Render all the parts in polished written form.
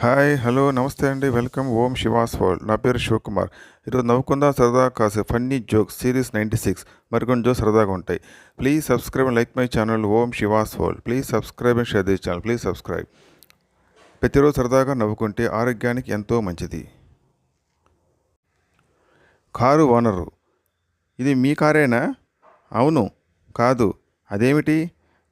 Hi hello నమస్తే అండి welcome ఓం Shiva's world. నా పేరు శివకుమార్. ఈరోజు నవ్వుకుందాం సరదా కాసే ఫన్నీ జోక్స్ సిరీస్ 96 మరికొన్ని జోక్స్ సరదాగా ఉంటాయి. Please subscribe and like my channel Om Shiva's world. Please subscribe and share this channel. Please subscribe. ప్రతిరోజు సరదాగా నవ్వుకుంటే ఆరోగ్యానికి ఎంతో మంచిది. కారు ఓనరు: ఇది మీ కారేనా? అవును. కాదు. అదేమిటి?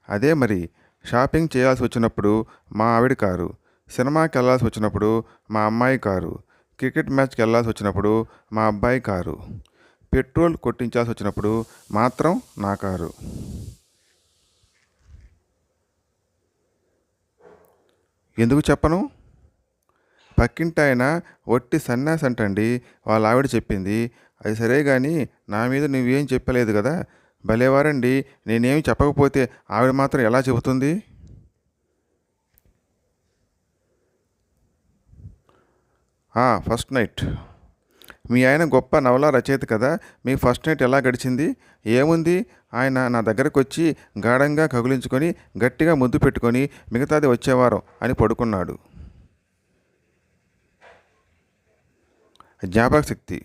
అదే మరి, షాపింగ్ చేయాల్సి వచ్చినప్పుడు మా ఆవిడ కారు, సినిమాకి వెళ్ళాల్సి వచ్చినప్పుడు మా అమ్మాయి కారు, క్రికెట్ మ్యాచ్కి వెళ్ళాల్సి వచ్చినప్పుడు మా అబ్బాయి కారు, పెట్రోల్ కొట్టించాల్సి వచ్చినప్పుడు మాత్రం నా కారు. ఎందుకు చెప్పను? పక్కింటి ఆయన ఒట్టి సన్యాసి అంటండి. వాళ్ళ ఆవిడ చెప్పింది. అది సరే కానీ నా మీద నువ్వేం చెప్పలేదు కదా. భలేవారండి, నేనేమి చెప్పకపోతే ఆవిడ మాత్రం ఎలా చెబుతుంది? First night. మీ ఆయన గొప్ప నవల రచయిత కదా, మీ ఫస్ట్ నైట్ ఎలా గడిచింది? ఏముంది, ఆయన నా దగ్గరకు వచ్చి గాఢంగా కగులించుకొని గట్టిగా ముద్దు పెట్టుకొని మిగతాది వచ్చేవారం అని పడుకున్నాడు. జ్ఞాపక శక్తి.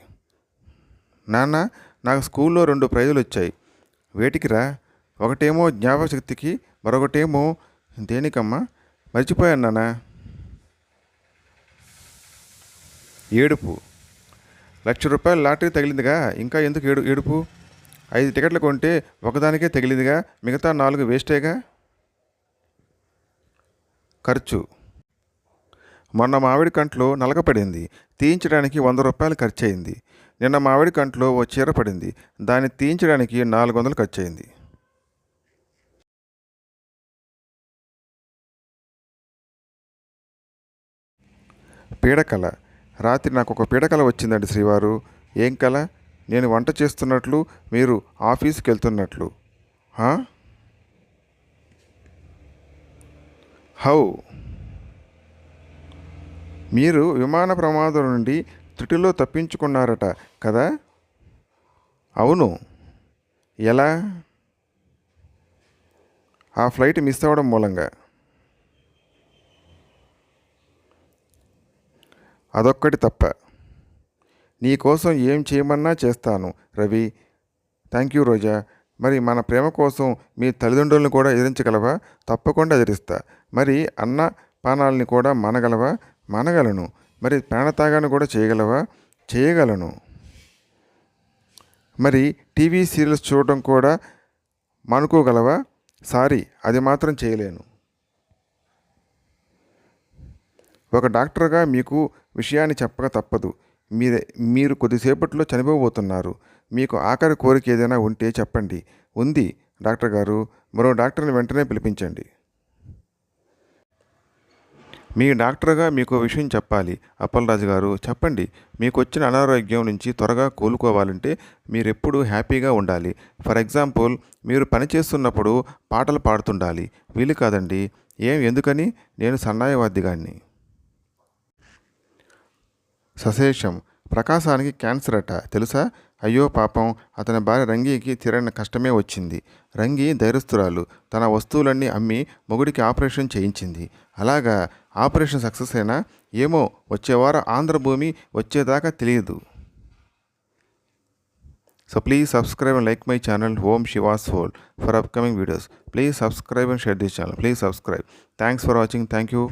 నాన్న, నాకు స్కూల్లో 2 ప్రైజులు వచ్చాయి. వేటికిరా? ఒకటేమో జ్ఞాపక శక్తికి, మరొకటేమో దేనికమ్మా? మర్చిపోయాను నాన్న. ఏడుపు. ₹1,00,000 లాటరీ తగిలిందిగా, ఇంకా ఎందుకు ఏడుపు? 5 టికెట్లు కొంటే ఒకదానికే తగిలిందిగా, మిగతా 4 వేస్టేగా. ఖర్చు. మొన్న మామిడి కంట్లో నలక పడింది, తీయించడానికి ₹100 ఖర్చు అయింది. నిన్న మామిడి కంట్లో ఓ చీర పడింది, దాన్ని తీయించడానికి 400 ఖర్చు అయింది. పీడకల. రాత్రి నాకు ఒక పీడకల వచ్చిందండి శ్రీవారు. ఏం కల? నేను వంట చేస్తున్నట్లు, మీరు ఆఫీస్కి వెళ్తున్నట్లు. హౌ? మీరు విమాన ప్రమాదం నుండి త్రుటిలో తప్పించుకున్నారట కదా? అవును. ఎలా? ఆ ఫ్లైట్ మిస్ అవ్వడం మూలంగా. అదొక్కటి తప్ప. నీకోసం ఏం చేయమన్నా చేస్తాను రవి. థ్యాంక్ యూ రోజా. మరి మన ప్రేమ కోసం మీ తల్లిదండ్రులను కూడా ఎదిరించగలవా? తప్పకుండా ఎదిరిస్తా. మరి అన్న పానాలని కూడా మనగలవా? మనగలను. మరి ప్రాణత్యాగాన్ని కూడా చేయగలవా? చేయగలను. మరి టీవీ సీరియల్స్ చూడడం కూడా మానుకోగలవా? సారీ, అది మాత్రం చేయలేను. ఒక డాక్టర్గా మీకు విషయాన్ని చెప్పక తప్పదు. మీరు కొద్దిసేపట్లో చనిపోబోతున్నారు. మీకు ఆఖరి కోరిక ఏదైనా ఉంటే చెప్పండి. ఉంది డాక్టర్ గారు. మరో డాక్టర్ని వెంటనే పిలిపించండి. మీ డాక్టర్గా మీకు విషయం చెప్పాలి. అప్పలరాజు గారు చెప్పండి. మీకు వచ్చిన అనారోగ్యం నుంచి త్వరగా కోలుకోవాలంటే మీరెప్పుడూ హ్యాపీగా ఉండాలి. ఫర్ ఎగ్జాంపుల్, మీరు పనిచేస్తున్నప్పుడు పాటలు పాడుతుండాలి. వీలు కాదండి. ఎందుకని? నేను సన్నాయవాద్యగాన్ని. సశేషం. ప్రకాశానికి క్యాన్సర్ అట తెలుసా? అయ్యో పాపం, అతని భార్య రంగీకి తీరని కష్టమే వచ్చింది. రంగి ధైర్యస్తురాలు. తన వస్తువులన్నీ అమ్మి మొగుడికి ఆపరేషన్ చేయించింది. అలాగా? ఆపరేషన్ సక్సెస్ అయినా ఏమో, వచ్చేవారం ఆంధ్రభూమి వచ్చేదాకా తెలియదు. So please subscribe and like my channel Om Shiva's World for upcoming videos. Please subscribe and share this channel. Please subscribe. Thanks for watching. Thank you.